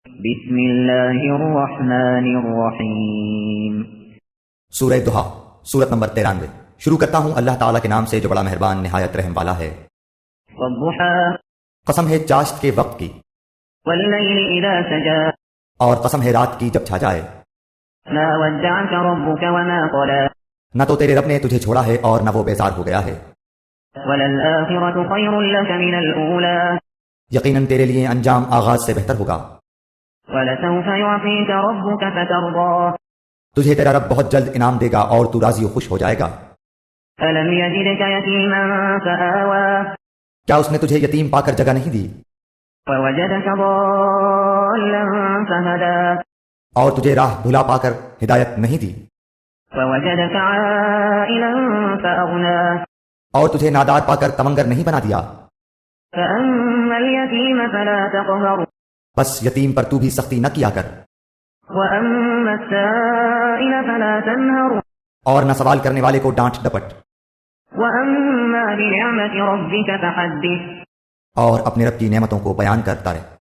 بسم اللہ الرحمن الرحیم۔ سورہ دہا، سورت نمبر 93۔ شروع کرتا ہوں اللہ تعالیٰ کے نام سے جو بڑا مہربان نہایت رحم والا ہے۔ والضحی، قسم ہے چاشت کے وقت کی، واللیل اذا سجی، اور قسم ہے رات کی جب چھا جائے۔ ما ودعک ربک وما قلی، نہ تو تیرے رب نے تجھے چھوڑا ہے اور نہ وہ بیزار ہو گیا ہے۔ وللآخرۃ خیر لک من الاولی، یقیناً تیرے لیے انجام آغاز سے بہتر ہوگا۔ ولسوف یعطیک ربک فترضی، تجھے تیرا رب بہت جلد انعام دے گا اور تو راضی و خوش ہو جائے گا۔ الم یجدک یتیما فآوی، کیا اس نے تجھے یتیم پا کر جگہ نہیں دی ووجدک ضالا فہدی، اور تجھے راہ بھلا پا کر ہدایت نہیں دی، ووجدک عائلا فأغنی، اور تجھے نادار پا کر تمنگر نہیں بنا دیا۔ فأما الیتیم فلا تقہر، بس یتیم پر تو بھی سختی نہ کیا کر، وأما السائل فلا تنہر، اور نہ سوال کرنے والے کو ڈانٹ ڈپٹ، وأما بنعمت ربک فحدث۔ اور اپنے رب کی نعمتوں کو بیان کرتا رہے۔